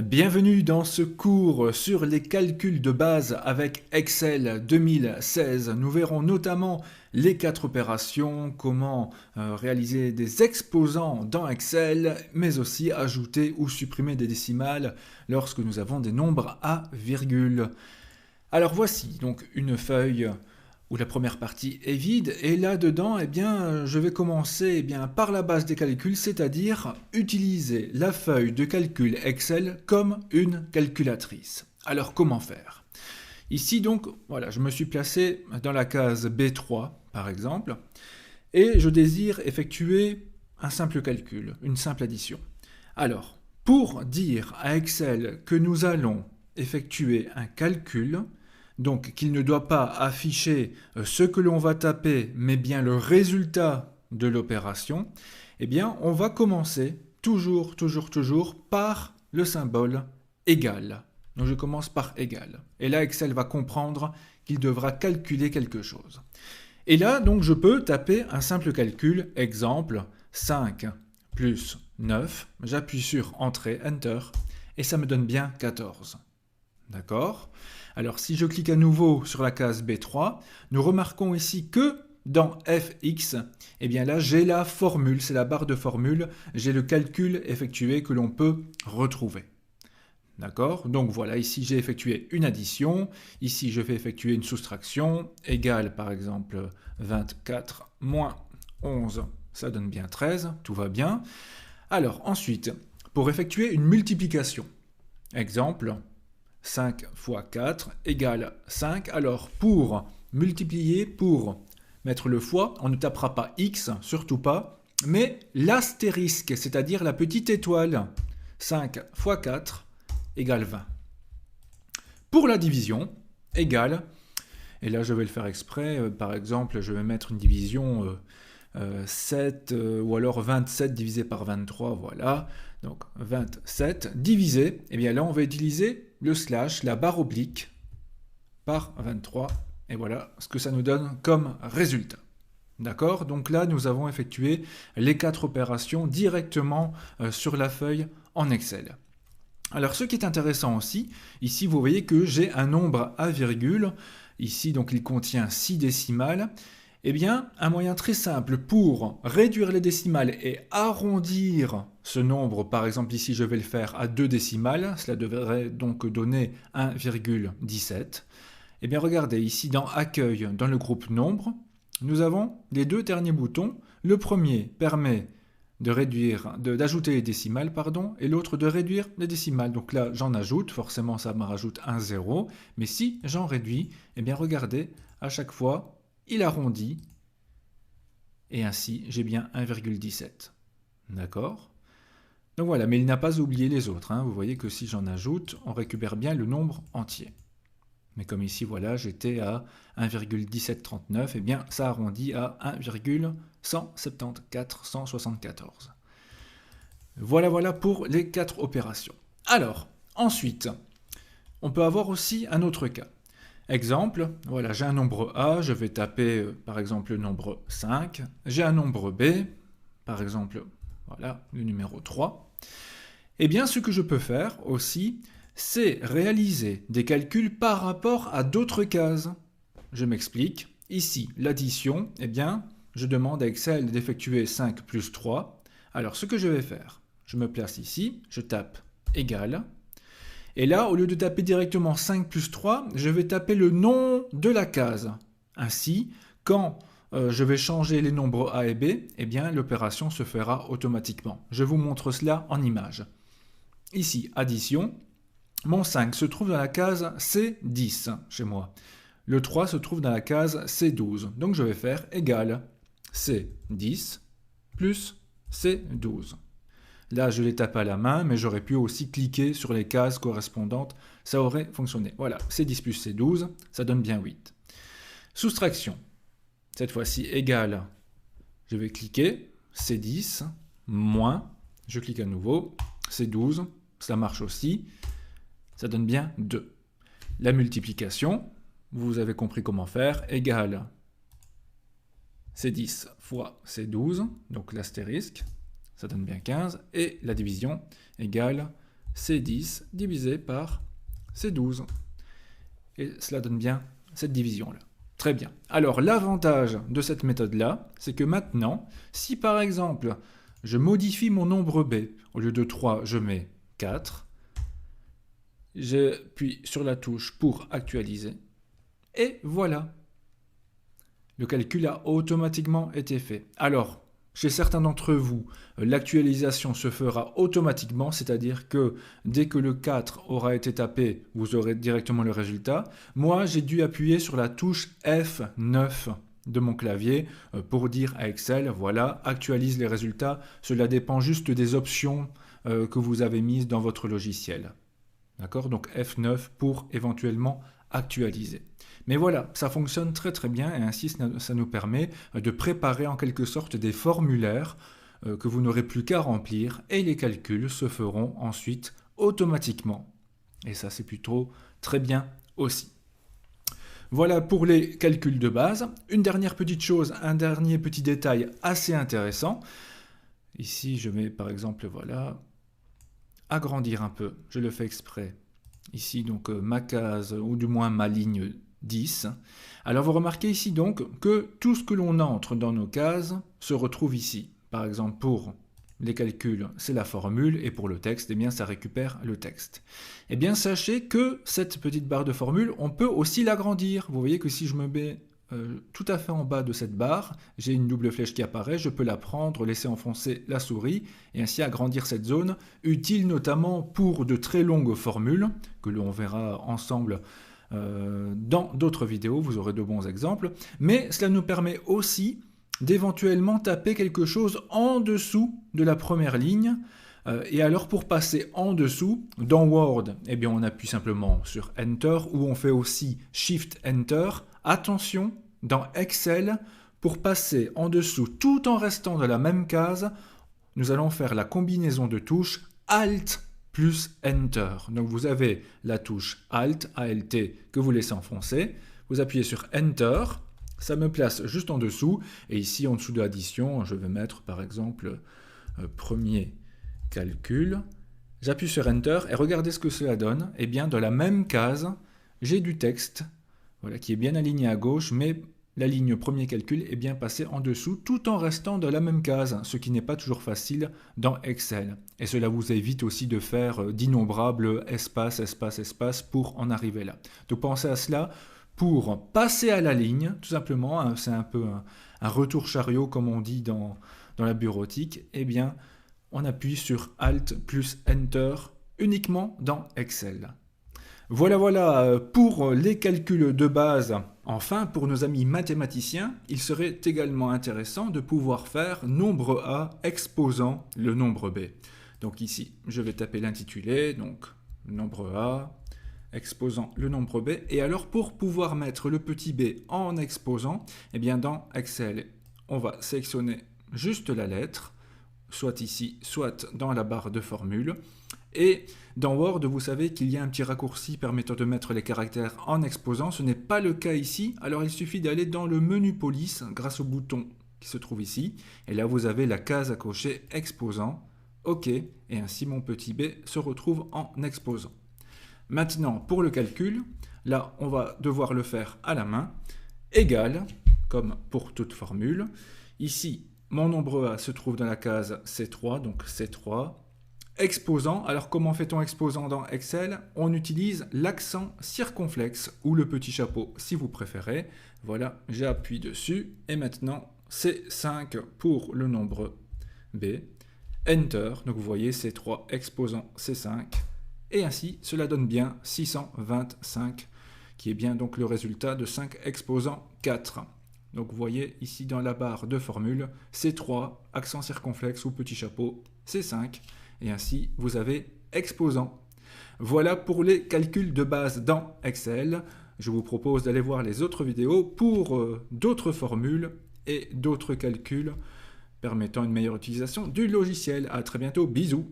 Bienvenue dans ce cours sur les calculs de base avec Excel 2016. Nous verrons notamment les 4 opérations, comment réaliser des exposants dans Excel, mais aussi ajouter ou supprimer des décimales lorsque nous avons des nombres à virgule. Alors voici donc une feuille où la première partie est vide, et là-dedans, je vais commencer par la base des calculs, c'est-à-dire utiliser la feuille de calcul Excel comme une calculatrice. Alors comment faire? Ici donc, voilà, je me suis placé dans la case B3, par exemple, et je désire effectuer un simple calcul, une simple addition. Alors, pour dire à Excel que nous allons effectuer un calcul, donc qu'il ne doit pas afficher ce que l'on va taper, mais bien le résultat de l'opération, on va commencer toujours par le symbole égal. Donc je commence par égal. Et là, Excel va comprendre qu'il devra calculer quelque chose. Et là, donc, je peux taper un simple calcul, exemple 5 plus 9, j'appuie sur Entrée, Enter, et ça me donne bien 14. D'accord? Alors si je clique à nouveau sur la case B3, nous remarquons ici que dans FX, là j'ai la formule, c'est la barre de formule, j'ai le calcul effectué que l'on peut retrouver. D'accord? Donc voilà, ici j'ai effectué une addition, ici je vais effectuer une soustraction, égale par exemple 24 moins 11, ça donne bien 13, tout va bien. Alors ensuite, pour effectuer une multiplication, exemple 5 fois 4 égale 5. Alors, pour multiplier, pour mettre le fois, on ne tapera pas X, surtout pas, mais l'astérisque, c'est-à-dire la petite étoile. 5 fois 4 égale 20. Pour la division, égale, et là je vais le faire exprès, par exemple, je vais mettre une division 7 ou alors 27 divisé par 23, voilà. Donc 27 divisé, là on va utiliser le slash, la barre oblique, par 23, et voilà ce que ça nous donne comme résultat. D'accord? Donc là, nous avons effectué les 4 opérations directement sur la feuille en Excel. Alors ce qui est intéressant aussi, ici vous voyez que j'ai un nombre à virgule, ici donc il contient 6 décimales. Un moyen très simple pour réduire les décimales et arrondir ce nombre, par exemple ici je vais le faire à 2 décimales, cela devrait donc donner 1,17. Regardez, ici dans Accueil, dans le groupe Nombre, nous avons les 2 derniers boutons. Le premier permet d'ajouter les décimales, et l'autre de réduire les décimales. Donc là j'en ajoute, forcément ça me rajoute un 0, mais si j'en réduis, regardez, à chaque fois, il arrondit, et ainsi j'ai bien 1,17. D'accord? Donc voilà, mais il n'a pas oublié les autres. Vous voyez que si j'en ajoute, on récupère bien le nombre entier. Mais comme ici, voilà, j'étais à 1,1739, ça arrondit à 1,174174. Voilà pour les 4 opérations. Alors, ensuite, on peut avoir aussi un autre cas. Exemple, voilà, j'ai un nombre A, je vais taper par exemple le nombre 5. J'ai un nombre B, par exemple, voilà, le numéro 3. Ce que je peux faire aussi, c'est réaliser des calculs par rapport à d'autres cases. Je m'explique. Ici, l'addition, je demande à Excel d'effectuer 5 plus 3. Alors, ce que je vais faire, je me place ici, je tape égal. Et là, au lieu de taper directement 5 plus 3, je vais taper le nom de la case. Ainsi, quand je vais changer les nombres A et B, l'opération se fera automatiquement. Je vous montre cela en image. Ici, addition. Mon 5 se trouve dans la case C10 chez moi. Le 3 se trouve dans la case C12. Donc je vais faire égal C10 plus C12. Là, je les tape à la main, mais j'aurais pu aussi cliquer sur les cases correspondantes. Ça aurait fonctionné. Voilà, C10 plus C12, ça donne bien 8. Soustraction. Cette fois-ci, égal. Je vais cliquer. C10, moins. Je clique à nouveau. C12, ça marche aussi. Ça donne bien 2. La multiplication, vous avez compris comment faire. Égal. C10 fois C12, donc l'astérisque. Ça donne bien 15, et la division égale c'est 10 divisé par c'est 12. Et cela donne bien cette division-là. Très bien. Alors l'avantage de cette méthode-là, c'est que maintenant, si par exemple, je modifie mon nombre b, au lieu de 3, je mets 4, j'appuie sur la touche pour actualiser, et voilà. Le calcul a automatiquement été fait. Alors, chez certains d'entre vous, l'actualisation se fera automatiquement, c'est-à-dire que dès que le 4 aura été tapé, vous aurez directement le résultat. Moi, j'ai dû appuyer sur la touche F9 de mon clavier pour dire à Excel, voilà, actualise les résultats. Cela dépend juste des options que vous avez mises dans votre logiciel. D'accord? Donc F9 pour éventuellement actualiser. Mais voilà, ça fonctionne très très bien et ainsi ça nous permet de préparer en quelque sorte des formulaires que vous n'aurez plus qu'à remplir et les calculs se feront ensuite automatiquement. Et ça c'est plutôt très bien aussi. Voilà pour les calculs de base. Une dernière petite chose, un dernier petit détail assez intéressant. Ici je mets par exemple, voilà, agrandir un peu, je le fais exprès. Ici donc ma case ou du moins ma ligne 10. Alors vous remarquez ici donc que tout ce que l'on entre dans nos cases se retrouve ici. Par exemple pour les calculs c'est la formule et pour le texte eh bien ça récupère le texte. Eh bien sachez que cette petite barre de formule on peut aussi l'agrandir. Vous voyez que si je me mets tout à fait en bas de cette barre, j'ai une double flèche qui apparaît, je peux la prendre, laisser enfoncer la souris et ainsi agrandir cette zone, utile notamment pour de très longues formules que l'on verra ensemble dans d'autres vidéos, vous aurez de bons exemples, mais cela nous permet aussi d'éventuellement taper quelque chose en dessous de la première ligne. Et alors pour passer en dessous, dans Word, eh bien on appuie simplement sur Enter ou on fait aussi Shift Enter. Attention, dans Excel, pour passer en dessous tout en restant dans la même case, nous allons faire la combinaison de touches Alt plus Enter. Donc vous avez la touche Alt, ALT, que vous laissez enfoncer. Vous appuyez sur Enter, ça me place juste en dessous. Et ici, en dessous de l'addition, je vais mettre par exemple premier calcul. J'appuie sur Enter et regardez ce que cela donne. Eh bien, dans la même case, j'ai du texte voilà, qui est bien aligné à gauche, mais la ligne premier calcul est bien passée en dessous tout en restant dans la même case, ce qui n'est pas toujours facile dans Excel. Et cela vous évite aussi de faire d'innombrables espaces, espaces, espaces pour en arriver là. Donc pensez à cela pour passer à la ligne, tout simplement, c'est un peu un retour chariot comme on dit dans la bureautique, eh bien on appuie sur Alt plus Enter uniquement dans Excel. Voilà pour les calculs de base. Enfin, pour nos amis mathématiciens, il serait également intéressant de pouvoir faire nombre A exposant le nombre B. Donc ici, je vais taper l'intitulé, donc nombre A exposant le nombre B. Et alors, pour pouvoir mettre le petit b en exposant, eh bien dans Excel, on va sélectionner juste la lettre, soit ici, soit dans la barre de formule. Et dans Word, vous savez qu'il y a un petit raccourci permettant de mettre les caractères en exposant. Ce n'est pas le cas ici. Alors il suffit d'aller dans le menu police grâce au bouton qui se trouve ici. Et là, vous avez la case à cocher exposant. OK. Et ainsi, mon petit b se retrouve en exposant. Maintenant, pour le calcul, là, on va devoir le faire à la main. Égal, comme pour toute formule. Ici, mon nombre A se trouve dans la case C3, donc C3. Exposant, alors comment fait-on exposant dans Excel? On utilise l'accent circonflexe ou le petit chapeau si vous préférez. Voilà, j'appuie dessus et maintenant c'est 5 pour le nombre B. Enter, donc vous voyez C3 exposant C5 et ainsi cela donne bien 625 qui est bien donc le résultat de 5 exposant 4. Donc vous voyez ici dans la barre de formule C3, accent circonflexe ou petit chapeau C5. Et ainsi, vous avez exposant. Voilà pour les calculs de base dans Excel. Je vous propose d'aller voir les autres vidéos pour d'autres formules et d'autres calculs permettant une meilleure utilisation du logiciel. À très bientôt, bisous.